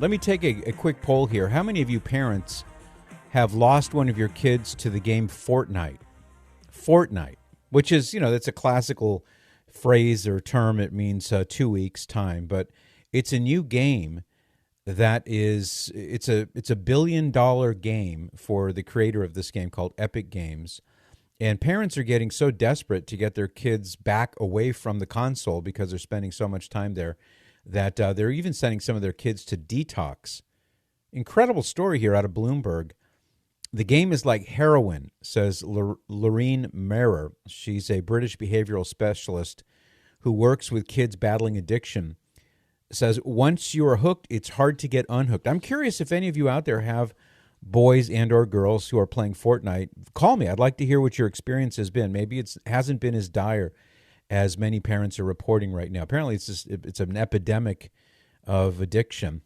Let me take a quick poll here. How many of you parents have lost one of your kids to the game Fortnite? Fortnite, which is, that's a classical phrase or term. It means 2 weeks' time, but it's a new game that is, it's a $1 billion game for the creator of this game called Epic Games. And parents are getting so desperate to get their kids back away from the console because they're spending so much time there that they're even sending some of their kids to detox. Incredible story here out of Bloomberg. The game is like heroin, says Lorene Merer. She's a British behavioral specialist who works with kids battling addiction. Says, once you are hooked, it's hard to get unhooked. I'm curious if any of you out there have boys and or girls who are playing Fortnite. Call me. I'd like to hear what your experience has been. Maybe it hasn't been as dire as many parents are reporting right now. Apparently, it's an epidemic of addiction,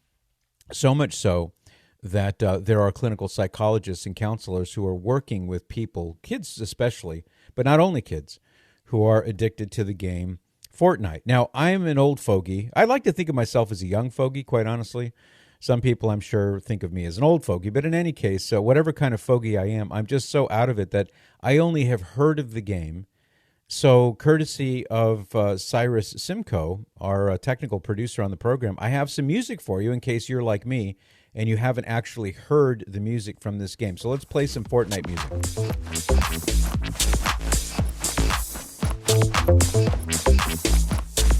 so much so that there are clinical psychologists and counselors who are working with people, kids especially, but not only kids, who are addicted to the game Fortnite. Now, I am an old fogey. I like to think of myself as a young fogey, quite honestly. Some people, I'm sure, think of me as an old fogey, but in any case, whatever kind of fogey I am, I'm just so out of it that I only have heard of the game. So, courtesy of Cyrus Simcoe, our technical producer on the program, I have some music for you in case you're like me and you haven't actually heard the music from this game. So let's play some Fortnite music.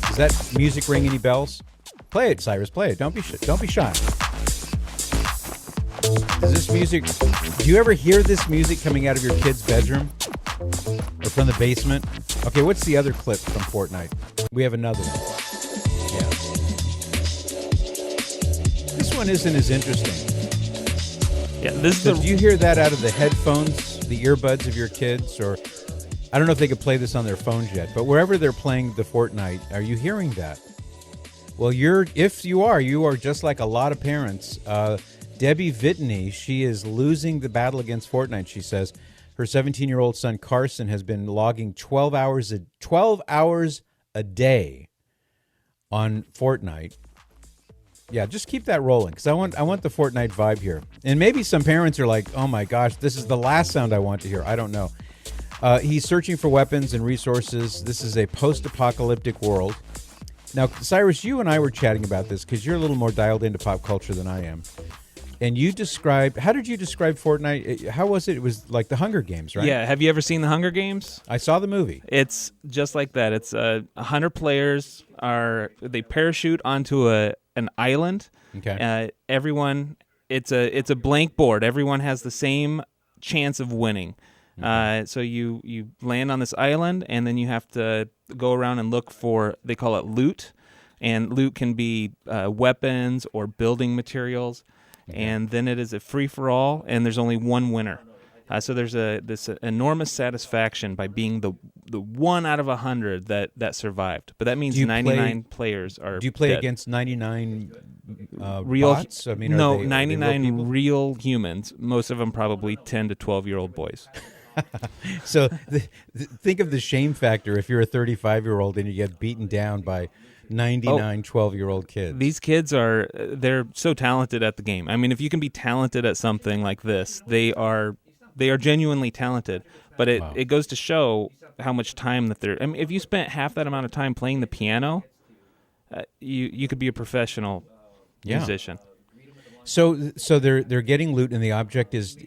Does that music ring any bells? Play it, Cyrus. Play it. Don't be shy. Does this music? Do you ever hear this music coming out of your kid's bedroom or from the basement? Okay, what's the other clip from Fortnite? We have another one. Yeah. This one isn't as interesting. Yeah, this So is do you hear that out of the headphones, the earbuds of your kids, or I don't know if they could play this on their phones yet, but wherever they're playing the Fortnite, are you hearing that? Well, if you are just like a lot of parents. Debbie Vitney, she is losing the battle against Fortnite, she says. Her 17-year-old son, Carson, has been logging 12 hours a day on Fortnite. Yeah, just keep that rolling because I want the Fortnite vibe here. And maybe some parents are like, oh, my gosh, this is the last sound I want to hear. I don't know. He's searching for weapons and resources. This is a post-apocalyptic world. Now, Cyrus, you and I were chatting about this because you're a little more dialed into pop culture than I am. And how did you describe Fortnite? How was it? It was like the Hunger Games, right? Yeah. Have you ever seen the Hunger Games? I saw the movie. It's just like that. It's 100 players they parachute onto an island. Okay. Everyone, it's a blank board. Everyone has the same chance of winning. Okay. So you land on this island, and then you have to go around and look for, they call it loot, and loot can be weapons or building materials. Okay. And then it is a free-for-all, and there's only one winner. So there's this enormous satisfaction by being the 1 out of 100 that survived. But that means 99 players are Do you play dead. Against 99 real bots? I mean, no, are they 99 real humans, most of them probably 10 to 12-year-old boys. So think of the shame factor if you're a 35-year-old and you get beaten down by 99 12-year-old kids. These kids they're so talented at the game. I mean, if you can be talented at something like this, they are genuinely talented. But it goes to show how much time that they're. I mean, if you spent half that amount of time playing the piano, you could be a professional musician. So they're getting loot, and the object is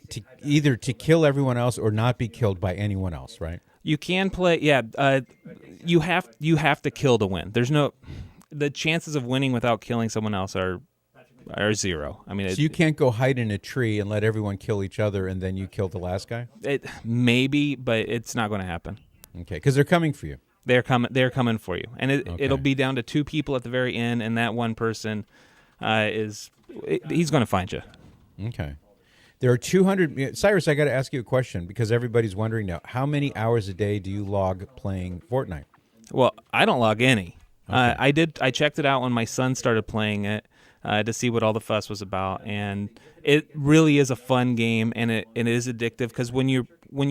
either to kill everyone else or not be killed by anyone else, right? You can play, you have to kill to win. The chances of winning without killing someone else are zero. I mean, so you can't go hide in a tree and let everyone kill each other, and then you kill the last guy. Maybe, but it's not going to happen. Okay, because they're coming for you. They're coming for you, and it'll be down to 2 people at the very end, and that one person he's going to find you. Okay. There are 200. Cyrus, I got to ask you a question because everybody's wondering now. How many hours a day do you log playing Fortnite? Well, I don't log any. Okay. I checked it out when my son started playing it to see what all the fuss was about, and it really is a fun game, and it is addictive because when you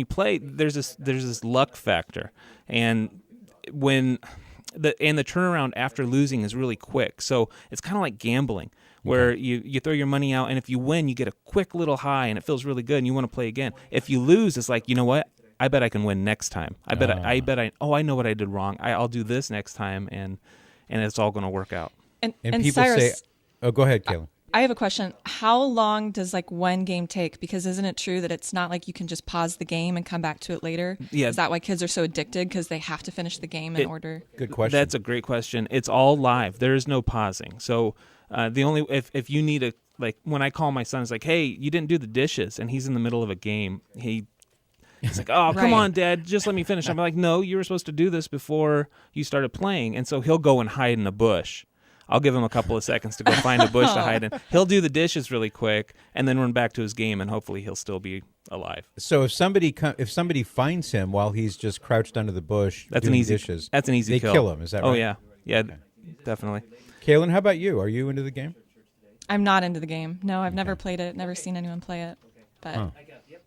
play, there's this luck factor, and the turnaround after losing is really quick. So it's kind of like gambling. where you throw your money out, and if you win, you get a quick little high, and it feels really good, and you want to play again. If you lose, it's like, you know what? I bet I can win next time. I know what I did wrong. I'll do this next time, and it's all going to work out. And people Cyrus, say, oh, go ahead, Kaylin. I have a question. How long does like one game take? Because isn't it true that it's not like you can just pause the game and come back to it later? Yeah. Is that why kids are so addicted? Because they have to finish the game in order? Good question. That's a great question. It's all live. There is no pausing. So the only if you need like when I call my son, it's like, hey, you didn't do the dishes, and he's in the middle of a game. He's like, oh, come on, Dad, just let me finish. I'm like, no, you were supposed to do this before you started playing. And so he'll go and hide in a bush. I'll give him a couple of seconds to go find a bush to hide in. He'll do the dishes really quick and then run back to his game, and hopefully he'll still be alive. So if somebody finds him while he's just crouched under the bush doing dishes, that's an easy they kill. kill him. Is that right? Oh, yeah. Yeah, okay. Definitely. Kaylin, how about you? Are you into the game? I'm not into the game. No, I've never played it, never seen anyone play it. But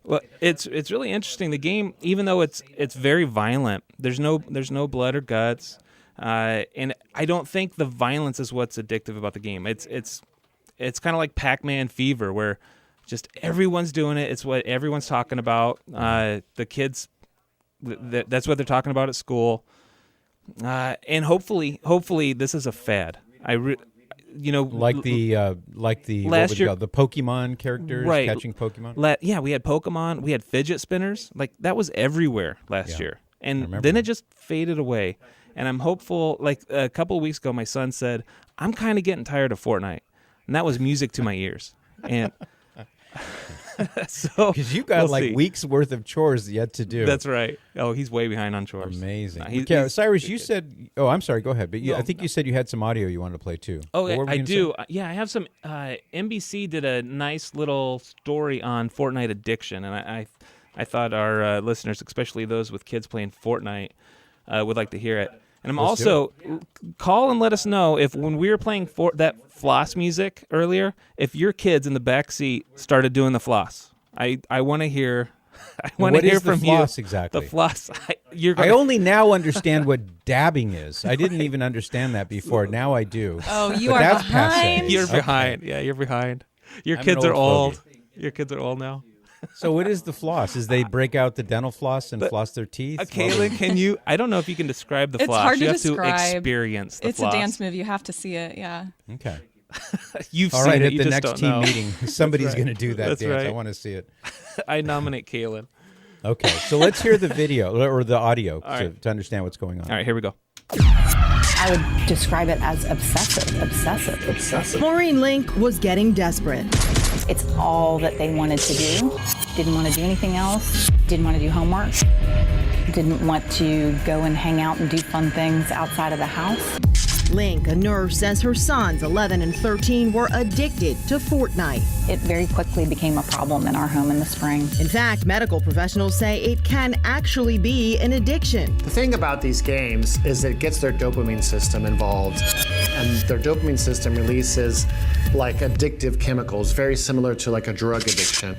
Well, it's really interesting. The game, even though it's very violent, there's no blood or guts. And I don't think the violence is what's addictive about the game. It's kind of like Pac-Man fever, where just everyone's doing it. It's what everyone's talking about. The kids, that's what they're talking about at school. And hopefully this is a fad. Like the last year, the Pokemon characters, right, catching Pokemon. Yeah, we had Pokemon. We had fidget spinners. Like that was everywhere last year, and then it just faded away. And I'm hopeful, like a couple of weeks ago, my son said, I'm kind of getting tired of Fortnite. And that was music to my ears. And so, because you got we'll see. weeks worth of chores yet to do. That's right. Oh, he's way behind on chores. Amazing. Cyrus, you said, oh, I'm sorry, go ahead. But I think you said you had some audio you wanted to play too. Oh, I do. Yeah, I have some. NBC did a nice little story on Fortnite addiction. And I thought our listeners, especially those with kids playing Fortnite, would like to hear it. And call and let us know if when we were playing that floss music earlier, if your kids in the back seat started doing the floss. I want to hear. I want to hear from you. What is the floss exactly? The floss. I only now understand what dabbing is. I didn't even understand that before. Now I do. Oh, you are behind. You're behind. Yeah, you're behind. Your kids are old. Your kids are old now. So what is the floss? Is they break out the dental floss and floss their teeth? Kaylin, can you? I don't know if you can describe the floss. It's hard to you have describe. To experience the floss. It's a dance move. You have to see it. Yeah. Okay. You've all seen right, it. at You the just next don't team know. meeting, somebody's going to do that That's dance. right. I want to see it. I nominate Kaylin. Okay, so let's hear the video or the audio right. to understand what's going on. All right, here we go. I would describe it as obsessive. Maureen Link was getting desperate. It's all that they wanted to do. Didn't want to do anything else. Didn't want to do homework. Didn't want to go and hang out and do fun things outside of the house. Link, a nurse, says her sons, 11 and 13, were addicted to Fortnite. It very quickly became a problem in our home in the spring. In fact, medical professionals say it can actually be an addiction. The thing about these games is it gets their dopamine system involved, and their dopamine system releases like addictive chemicals, very similar to like a drug addiction.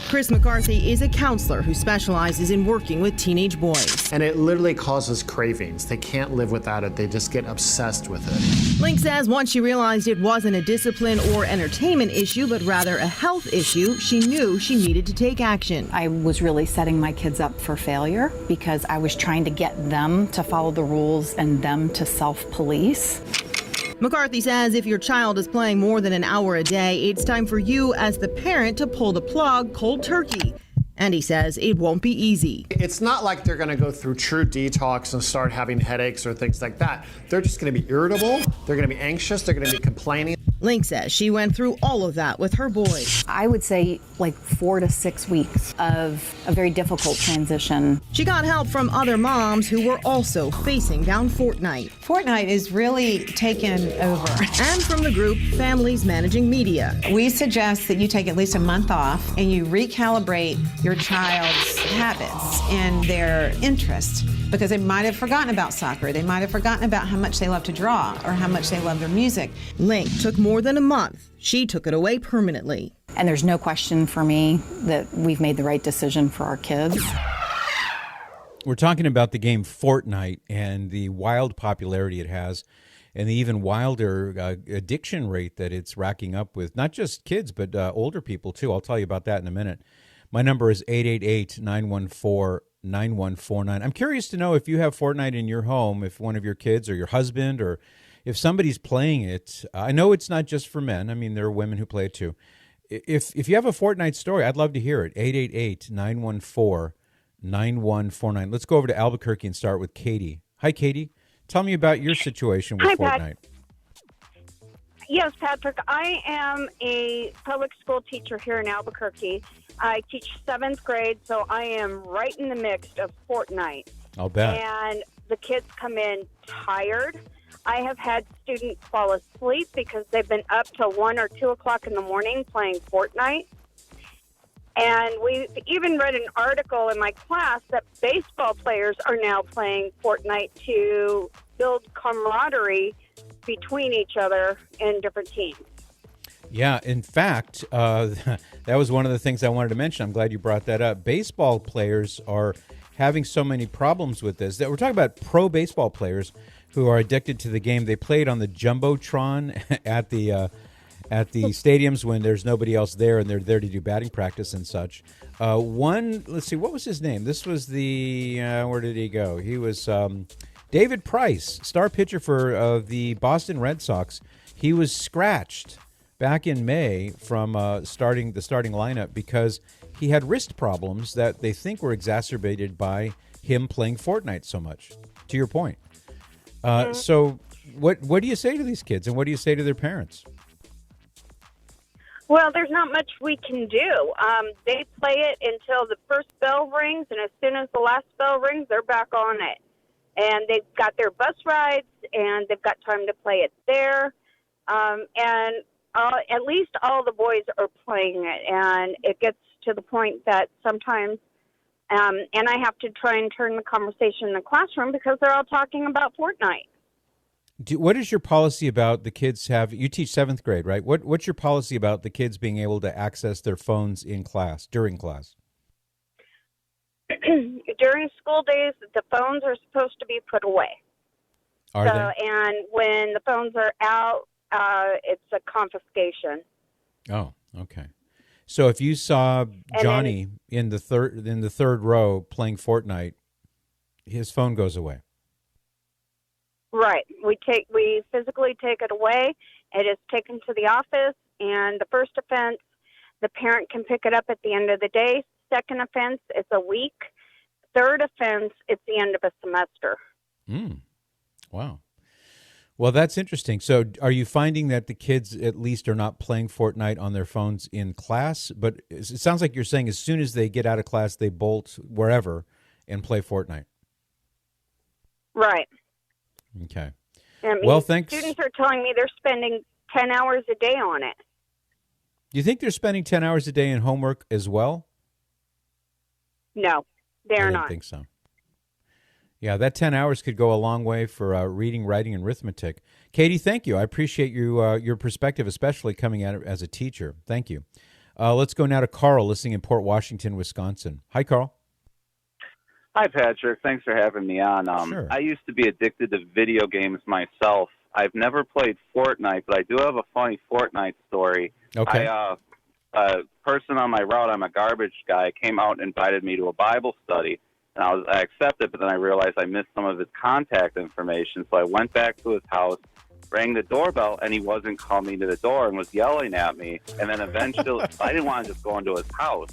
Chris McCarthy is a counselor who specializes in working with teenage boys. And it literally causes cravings. They can't live without it. They just get obsessed with it. Link says once she realized it wasn't a discipline or entertainment issue, but rather a health issue, she knew she needed to take action. I was really setting my kids up for failure because I was trying to get them to follow the rules and them to self-police. McCarthy says if your child is playing more than an hour a day, it's time for you as the parent to pull the plug cold turkey. And he says it won't be easy. It's not like they're going to go through true detox and start having headaches or things like that. They're just going to be irritable. They're going to be anxious. They're going to be complaining. Link says she went through all of that with her boys. I would say like 4 to 6 weeks of a very difficult transition. She got help from other moms who were also facing down Fortnite. Fortnite is really taken over. And from the group Families Managing Media. We suggest that you take at least a month off and you recalibrate your child's habits and their interests, because they might have forgotten about soccer. They might have forgotten about how much they love to draw or how much they love their music. Link took more than a month. She took it away permanently. And there's no question for me that we've made the right decision for our kids. We're talking about the game Fortnite and the wild popularity it has. and the even wilder addiction rate that it's racking up with not just kids, but older people, too. I'll tell you about that in a minute. My number is 888-914-9149. I'm curious to know if you have Fortnite in your home, if one of your kids or your husband or if somebody's playing it. I know it's not just for men. I mean, there are women who play it too. If you have a Fortnite story, I'd love to hear it. 888-914-9149. Let's go over to Albuquerque and start with Katie. Hi, Katie. Tell me about your situation with Fortnite. Yes, Patrick. I am a public school teacher here in Albuquerque. I teach 7th grade, so I am right in the mix of Fortnite. I'll bet. And the kids come in tired. I have had students fall asleep because they've been up till 1 or 2 o'clock in the morning playing Fortnite. And we've even read an article in my class that baseball players are now playing Fortnite to build camaraderie between each other in different teams. Yeah, in fact, that was one of the things I wanted to mention. I'm glad you brought that up. Baseball players are having so many problems with this. We're talking about pro baseball players who are addicted to the game. They play it on the Jumbotron at the stadiums when there's nobody else there, and they're there to do batting practice and such. Let's see, what was his name? This was where did he go? He was David Price, star pitcher for the Boston Red Sox. He was scratched back in May from the starting lineup because he had wrist problems that they think were exacerbated by him playing Fortnite so much, to your point. So what do you say to these kids, and what do you say to their parents? Well, there's not much we can do. They play it until the first bell rings, and as soon as the last bell rings, they're back on it. And they've got their bus rides, and they've got time to play it there. And at least all the boys are playing it, and it gets to the point that sometimes, and I have to try and turn the conversation in the classroom because they're all talking about Fortnite. What is your policy about the kids you teach 7th grade, right? What's your policy about the kids being able to access their phones in class, during class? During school days, the phones are supposed to be put away. Are they? And when the phones are out, it's a confiscation. Oh, okay. So if you saw Johnny in the third row playing Fortnite, his phone goes away. Right. We physically take it away. It is taken to the office, and the first offense, the parent can pick it up at the end of the day. Second offense, it's a week. Third offense, it's the end of a semester. Wow. Well, that's interesting. So are you finding that the kids at least are not playing Fortnite on their phones in class? But it sounds like you're saying as soon as they get out of class, they bolt wherever and play Fortnite. Right. Okay. I mean, well, thanks. Students are telling me they're spending 10 hours a day on it. Do you think they're spending 10 hours a day in homework as well? No, they're I not. don't think so. Yeah, that 10 hours could go a long way for reading, writing, and arithmetic. Katie, thank you. I appreciate your perspective, especially coming at it as a teacher. Thank you. Let's go now to Carl, listening in Port Washington, Wisconsin. Hi, Carl. Hi, Patrick. Thanks for having me on. Sure. I used to be addicted to video games myself. I've never played Fortnite, but I do have a funny Fortnite story. Okay. A person on my route, I'm a garbage guy, came out and invited me to a Bible study. And I accepted, but then I realized I missed some of his contact information. So I went back to his house, rang the doorbell, and he wasn't coming to the door and was yelling at me. And then eventually, I didn't want to just go into his house.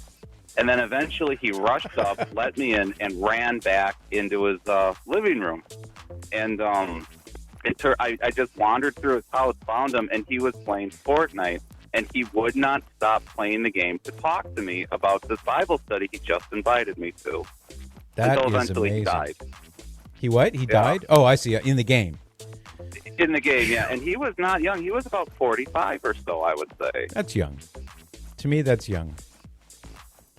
And then eventually he rushed up, let me in, and ran back into his living room. And I just wandered through his house, found him, and he was playing Fortnite. And he would not stop playing the game to talk to me about this Bible study he just invited me to. That until is eventually amazing. He died. He what? He died? Oh, I see. In the game. In the game, yeah. And he was not young. He was about 45 or so, I would say. That's young. To me, that's young.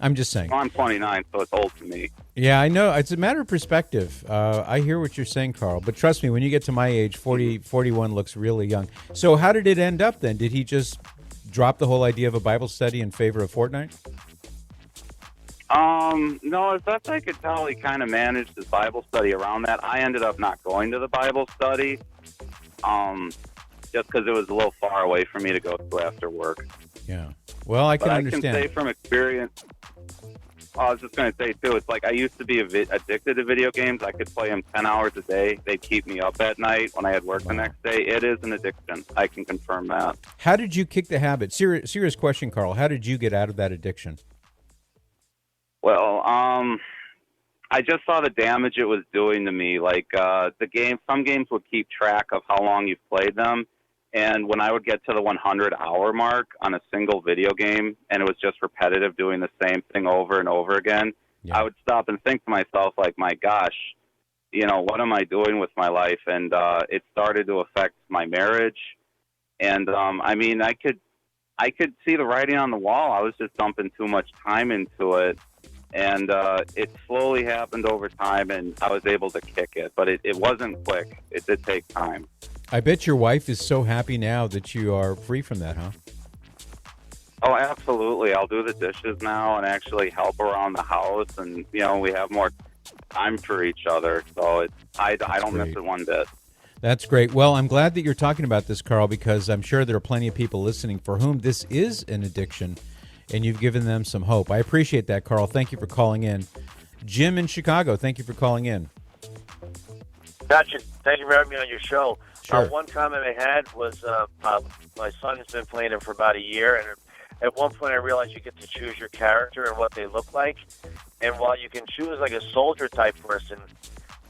I'm just saying. Well, I'm 29, so it's old to me. Yeah, I know. It's a matter of perspective. I hear what you're saying, Carl. But trust me, when you get to my age, 41 looks really young. So how did it end up then? Did he just drop the whole idea of a Bible study in favor of Fortnite? No, as best I could tell, he kind of managed his Bible study around that. I ended up not going to the Bible study. just because it was a little far away for me to go to after work. Yeah. Well, I can But understand. I can say from experience. I was just going to say, too, it's like I used to be addicted to video games. I could play them 10 hours a day. They'd keep me up at night when I had work the next day. It is an addiction. I can confirm that. How did you kick the habit? Serious question, Carl. How did you get out of that addiction? Well, I just saw the damage it was doing to me. Like some games would keep track of how long you've played them. And when I would get to the 100-hour mark on a single video game, and it was just repetitive, doing the same thing over and over again, I would stop and think to myself, like, my gosh, what am I doing with my life? And it started to affect my marriage. And, I could see the writing on the wall. I was just dumping too much time into it. And it slowly happened over time, and I was able to kick it. But it wasn't quick. It did take time. I bet your wife is so happy now that you are free from that, huh? Oh, absolutely. I'll do the dishes now and actually help around the house. And, we have more time for each other. So I don't miss it one bit. That's great. Well, I'm glad that you're talking about this, Carl, because I'm sure there are plenty of people listening for whom this is an addiction, and you've given them some hope. I appreciate that, Carl. Thank you for calling in. Jim in Chicago, thank you for calling in. Gotcha. Thank you for having me on your show. Sure. One comment I had was my son has been playing it for about a year, and at one point I realized you get to choose your character and what they look like. And while you can choose like a soldier-type person,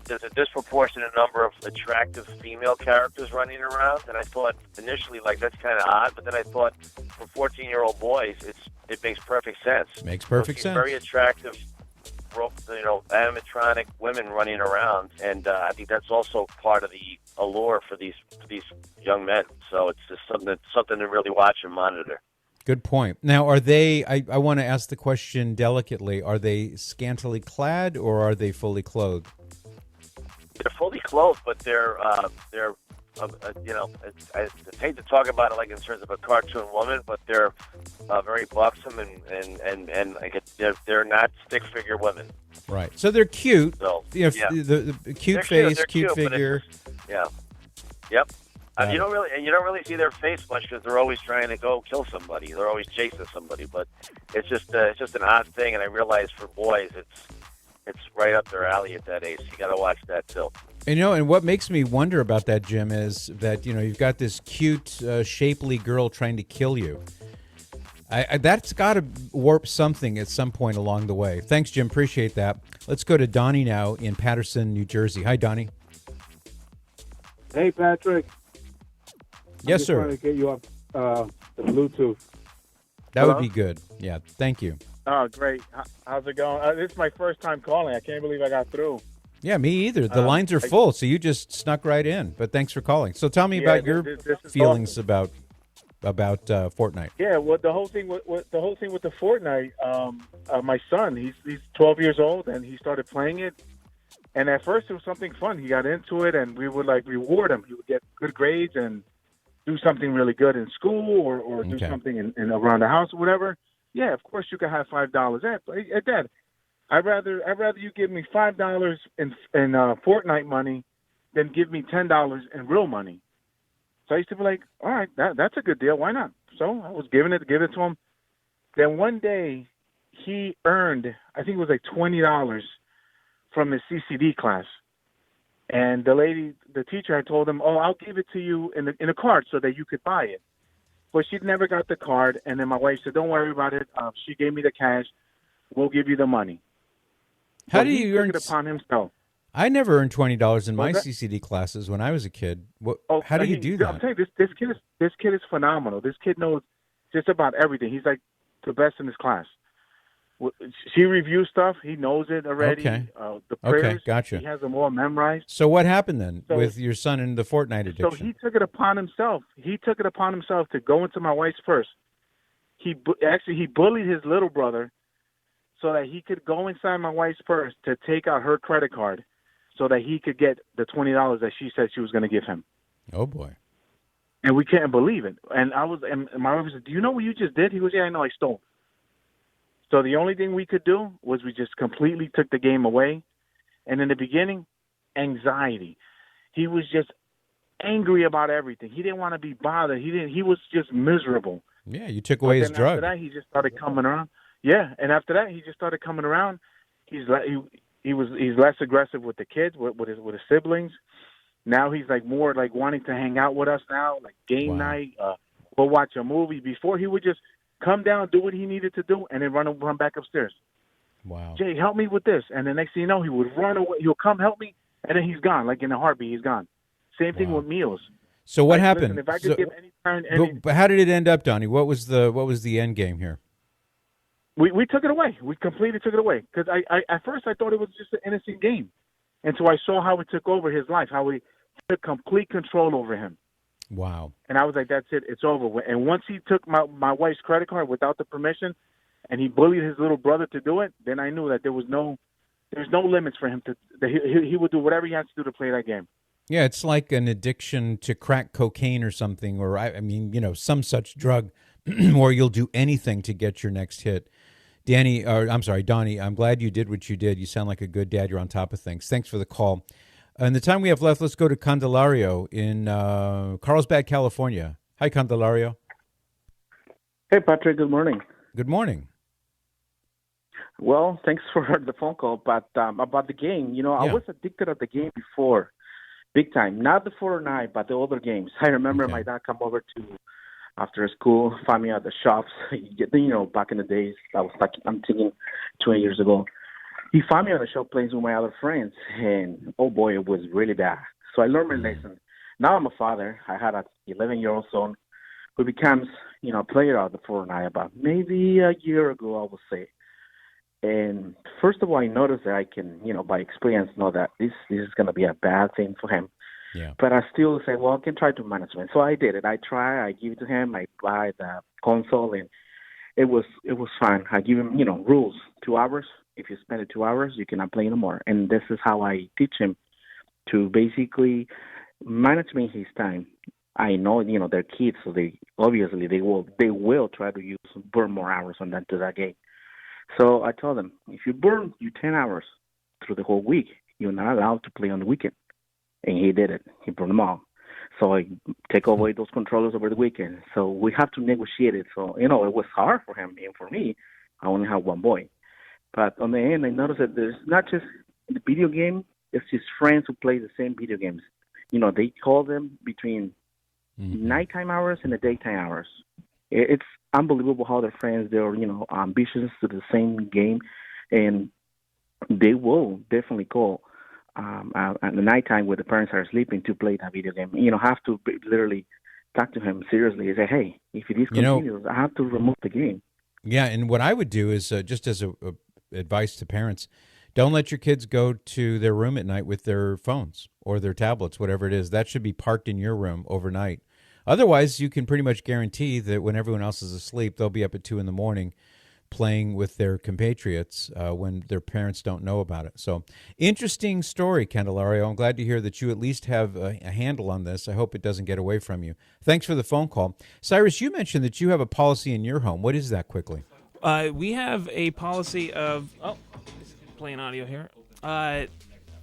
there's a disproportionate number of attractive female characters running around. And I thought initially, like, that's kind of odd, but then I thought for 14-year-old boys, it makes perfect sense. Makes perfect sense. Very attractive, animatronic women running around, and I think that's also part of the allure for these young men. So it's just something to really watch and monitor. Good point. Now, are they? I want to ask the question delicately. Are they scantily clad or are they fully clothed? They're fully clothed, but they're I hate to talk about it like in terms of a cartoon woman, but they're very buxom and like they're not stick figure women. Right. So they're cute. So the cute they're face, they're cute figure. Yep. You don't really see their face much because they're always trying to go kill somebody. They're always chasing somebody. But it's just an odd thing, and I realize for boys, it's right up their alley at that age. So you got to watch that too. And what makes me wonder about that, Jim, is that you've got this cute, shapely girl trying to kill you. That's got to warp something at some point along the way. Thanks, Jim. Appreciate that. Let's go to Donnie now in Paterson, New Jersey. Hi, Donnie. Hey, Patrick. Yes, sir. I'm just trying to get you up the Bluetooth. That would be good. Yeah, thank you. Oh, great. How's it going? This is my first time calling. I can't believe I got through. Yeah, me either. The lines are full, so you just snuck right in. But thanks for calling. So tell me about your feelings awesome. about Fortnite. Yeah, well, the whole thing with the Fortnite. My son, he's 12 years old, and he started playing it. And at first, it was something fun. He got into it, and we would reward him. He would get good grades and do something really good in school, or do something in around the house or whatever. Yeah, of course you can have $5. Dad, I'd rather you give me $5 in Fortnite money than give me $10 in real money. So I used to be like, all right, that's a good deal. Why not? So I was give it to him. Then one day he earned, I think it was like $20 from his CCD class. And the teacher had told him, I'll give it to you in a card so that you could buy it. But she'd never got the card. And then my wife said, don't worry about it. She gave me the cash. We'll give you the money. How do you earn? He took it upon himself. I never earned $20 in my CCD classes when I was a kid. How do you do that? I'm telling you, this kid is phenomenal. This kid knows just about everything. He's like the best in his class. She reviews stuff. He knows it already. Okay. The prayers, okay, gotcha. He has them all memorized. So what happened then with your son and the Fortnite addiction? So he took it upon himself. To go into my wife's purse. He bullied his little brother so that he could go inside my wife's purse to take out her credit card so that he could get the $20 that she said she was going to give him. Oh, boy. And we couldn't believe it. And my wife said, do you know what you just did? He goes, yeah, I know, I stole. So the only thing we could do was we just completely took the game away. And in the beginning, anxiety. He was just angry about everything. He didn't want to be bothered. He was just miserable. Yeah, you took away his Then drug. after that, he just started coming around. Yeah, and after that, he just started coming around. He's less aggressive with the kids, with his siblings. Now he's like more like wanting to hang out with us now, like game night. We'll watch a movie. Before he would just come down, do what he needed to do, and then run back upstairs. Wow. Jay, help me with this. And the next thing you know, he would run away. He'll come help me, and then he's gone. Like in a heartbeat, he's gone. Same thing with meals. So what happened? Listen, if I could give any time, but how did it end up, Donnie? What was the end game here? we took it away. We completely took it away because I at first I thought it was just an innocent game, and so I saw how it took over his life, how he took complete control over him. Wow. And I was like, that's it. It's over. And once he took my wife's credit card without the permission, and he bullied his little brother to do it, then I knew that there's no limits for him he would do whatever he has to do to play that game. Yeah, it's like an addiction to crack cocaine or something, or I mean, some such drug where you'll do anything to get your next hit. Donnie, I'm glad you did what you did. You sound like a good dad. You're on top of things. Thanks for the call. And the time we have left, let's go to Candelario in Carlsbad, California. Hi, Candelario. Hey, Patrick. Good morning. Good morning. Well, thanks for the phone call. But about the game, I was addicted to the game before, big time. Not the Fortnite, but the other games. I remember my dad come over to after school, find me at the shops. Back in the days, I'm thinking 20 years ago. He found me on the shop playing with my other friends, and oh boy, it was really bad. So I learned my lesson. Now I'm a father. I had an 11-year-old son who becomes, a player of the Fortnite about maybe a year ago, I would say. And first of all, I noticed that I can, by experience, know that this is going to be a bad thing for him. Yeah. But I still say, well, I can try to manage it. So I did it. I give it to him. I buy the console, and it was fun. I give him, rules, 2 hours. If you spend it 2 hours, you cannot play anymore. And this is how I teach him to basically manage his time. I know, they're kids, so they will try to burn more hours on that game. So I tell them, if you burn 10 hours through the whole week, you're not allowed to play on the weekend. And he did it. He burned them all. So I take away those controllers over the weekend. So we have to negotiate it. So, it was hard for him and for me. I only have one boy. But on the end, I noticed that there's not just the video game, it's his friends who play the same video games. They call them between nighttime hours and the daytime hours. It's unbelievable how their friends, they're, ambitious to the same game, and they will definitely call at the nighttime where the parents are sleeping to play that video game. Have to literally talk to him seriously and say, hey, if it is continuous, I have to remove the game. Yeah, and what I would do is, just as a advice to parents, don't let your kids go to their room at night with their phones or their tablets, whatever it is. That should be parked in your room overnight. Otherwise, you can pretty much guarantee that when everyone else is asleep, they'll be up at 2 a.m. playing with their compatriots when their parents don't know about it. So, interesting story, Candelario. I'm glad to hear that you at least have a handle on this. I hope it doesn't get away from you. Thanks for the phone call. Cyrus, you mentioned that you have a policy in your home. What is that, quickly? We have a policy of... playing audio here.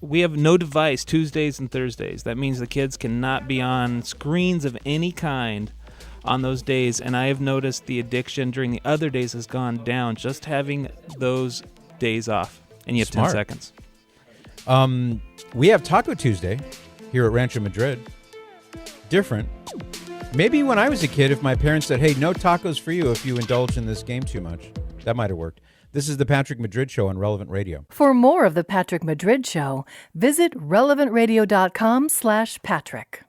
We have no device Tuesdays and Thursdays. That means the kids cannot be on screens of any kind on those days, and I have noticed the addiction during the other days has gone down just having those days off. And you have Smart. 10 seconds. We have Taco Tuesday here at Rancho Madrid. Different. Maybe when I was a kid, if my parents said, hey, no tacos for you if you indulge in this game too much, that might have worked. This is the Patrick Madrid Show on Relevant Radio. For more of the Patrick Madrid Show, visit relevantradio.com/Patrick.